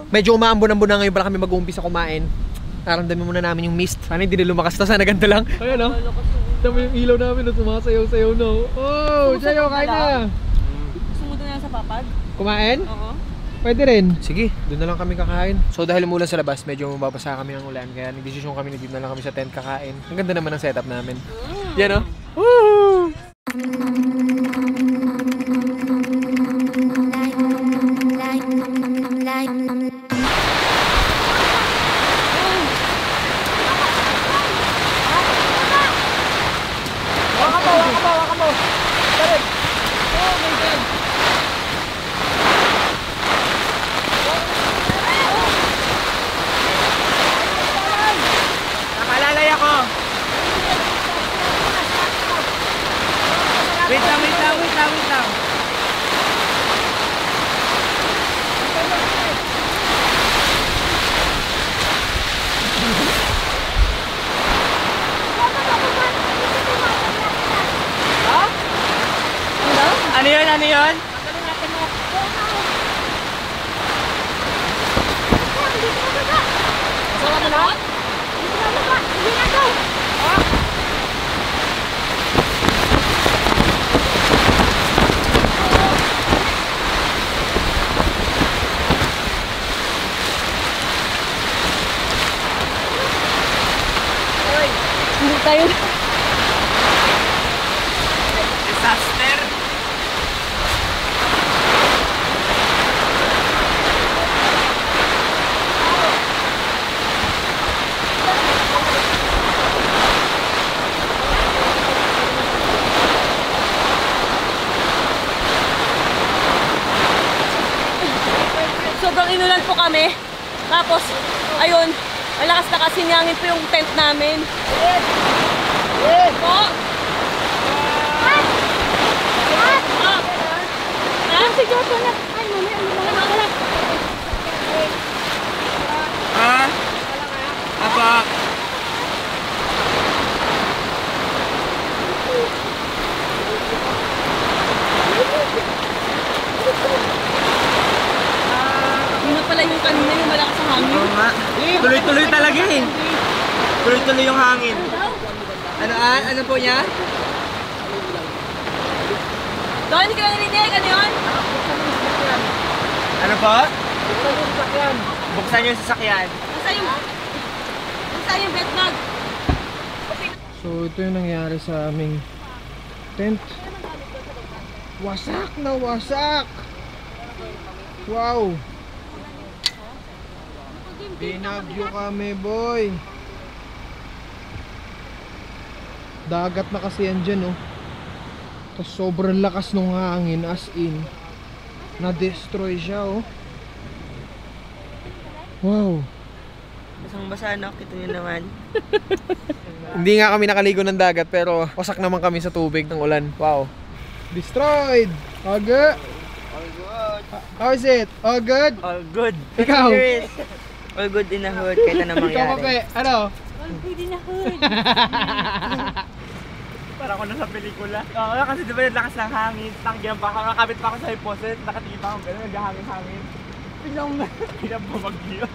Medyo umaambon-ambon na ngayon pala kami mag-uumpisa kumain. Naramdamin muna namin yung mist. Sana hindi na lumakas to, sana ganito lang. Ayan o. Ito mo yung ilaw namin na sumasayaw-sayaw na. Oh, Jayo, kain na. Gusto mo doon sa papag? Kumain? Oo. Pwede rin. Sige, doon na lang kami kakain. So dahil umulan sa labas, medyo mababasa kami ng ulan. Kaya nagdesisyon kami na dito na lang kami sa tent kakain. Ang ganda naman ng setup namin. Yan o. Woo! Waka mo! Tarik! Oh my God! Nakalalay ako! Wait lang! Ano yun? Masama mo na? Hindi na daw! Hindi tayo. Disaster! Sobrang inulan po kami. Tapos, ayun, malakas na kasi nyangin po yung tent namin. Po! Sige po na. Ay, mami, wala. Apa? Yun pala yung kanina yung malakas ang hangin. Oo nga. Tuloy-tuloy talaga eh. Tuloy-tuloy yung hangin. Ano po niya? Doon, hindi ka na narinig. Ano yun? Ano po? Buksan yung sasakyan. Nasaan yung bed bag? So ito yung nangyari sa aming tent. Wasak na wasak! Wow! Binagyo kami, boy! Dagat na kasi yan dyan, oh. Tapos sobrang lakas ng hangin, as in. Na-destroy siya, oh. Wow! Basang-basa na, kita nyo naman. Hindi nga kami nakaligo ng dagat, pero wasak naman kami sa tubig ng ulan. Wow! Destroyed! All good? How is it? All good? All good. Ikaw? All good in the hood, kahit na mangyari. Ikaw, Pape, ano? All good in the hood. Para ako nasa pelikula. Oo, kasi diba yung lakas ng hangin, tanggihan pa ako, nakakabit pa ako sa hiposet, nakatingin pa ako gano'n, naghahangin-hangin. Biglang bumagyo.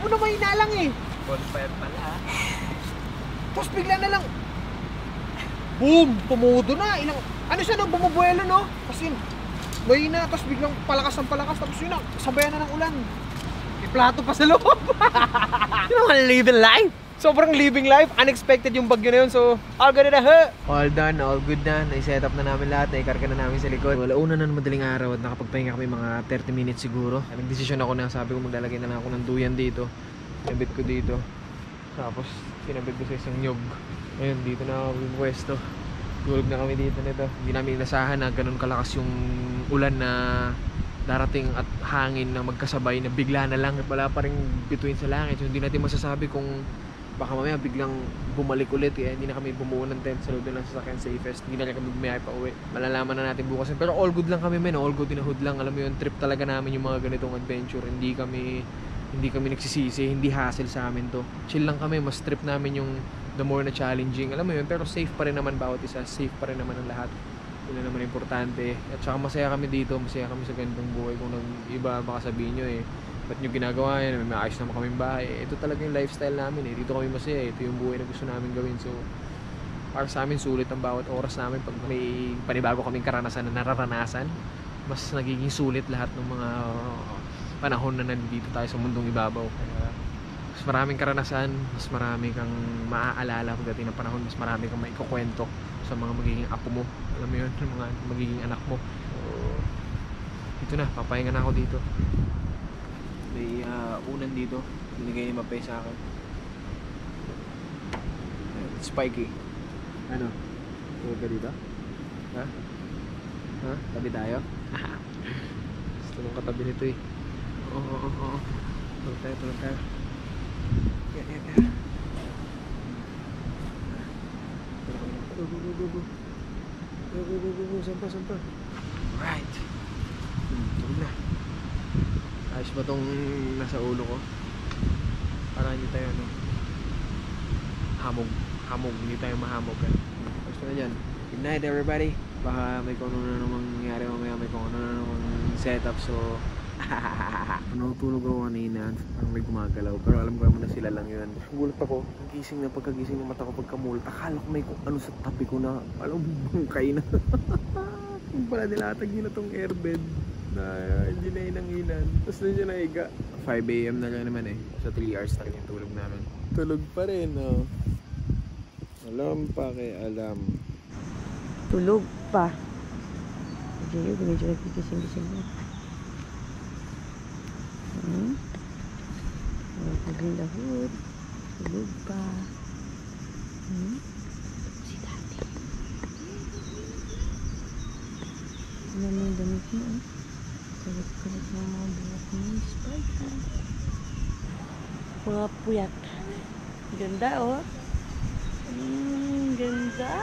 Ano may inalang eh? Bonfire pala ha. Tapos bigla na lang, boom! Tumudo na. Ano siya no? Bumubuelo no? Kasi may na, tapos biglang palakas ng palakas. Tapos yun na, sabayan na ng ulan. May plato pa sa loob. Yun naman, living life. Sobrang living life. Unexpected yung bagyo na yun. So, all good na ha. All done, all good na. Nai-set up na namin lahat. Naikarga na namin sa likod. Wala una na madaling araw at nakapagpahinga kami mga 30 minutes siguro. Nag-desisyon ako na sabi ko maglalagay na lang ako ng duyan dito. Sinabit ko dito. Tapos, sinabit ko sa isang nyog. Ngayon, dito na ako pwesto. Tulog na kami dito nito. Hindi namin inasahan na ganun kalakas yung ulan na darating at hangin na magkasabay na bigla na lang. Wala pa rin bituin sa langit. So, hindi natin masasabi kung baka mamaya biglang bumalik ulit. Kaya hindi na kami bumuo ng tent sa loob ng sasakyan safest. Hindi na rin kami bumiyay pa uwi. Malalaman na natin bukas. Pero all good lang kami men. All good in the hood lang. Alam mo yun, trip talaga namin yung mga ganitong adventure. Hindi kami nagsisisi. Hindi hassle sa amin to. Chill lang kami. Mas trip namin yung the more na challenging. Alam mo yun, pero safe pa rin naman bawat isa. Safe pa rin naman ang lahat. Yun na naman importante. At saka masaya kami dito. Masaya kami sa ganitong buhay. Kung nang iba baka sabihin nyo eh, ba't nyo ginagawa yan? May maayos naman kaming bahay. Ito talaga yung lifestyle namin eh. Dito kami masaya. Ito yung buhay na gusto namin gawin. So, para sa amin, sulit ang bawat oras namin. Pag may panibago kaming karanasan na nararanasan, mas nagiging sulit lahat ng mga panahon na nandito tayo sa mundong ibabaw. Kaya, mas maraming karanasan, mas marami kang maaalala pagdating ng panahon, mas marami kang maikukwento sa mga magiging apo mo. Alam mo yun, yung mga magiging anak mo. So, ito na, papahinga na ako dito. May unan dito, binigay ni Mapay sa akin. Spiky. Ano? Tulog ka dito? Ha? Ha? Tabi tayo? Gusto mong katabi nito eh. Oo. Tulog tayo. Yeah. Go. Sampa. Right. Tulog na. Ayos ba tong nasa ulo ko? Para hindi tayo hamog, hindi tayo mahamog. Gusto na dyan. Good night everybody. Baka may kung ano na namang nangyari mamaya, may kung ano na namang setup. So, tulog ako kanina. Parang may gumagalaw. Pero alam ko naman na sila lang yun. Gulat ako. Pagkagising ng mata ko pagkamulat. Akala ko may kung ano sa tabi ko na alam bungkay na. Kung pala nilatag nila tong airbed na hindi na inanginan. Tapos na siya nahiga. 5 AM na lang naman eh. Sa 3 hours na rin yung tulog namin. Tulog pa rin, no? Alam pa kay alam. Tulog pa. Medyo nagkikising-gising mo. Pagin the hood. Tulog pa. Si Daddy. Ano mo yung damit mo? Kalit-kalit na mga buhat ni Spiky. Mga puyat. Ganda oh. Ganda.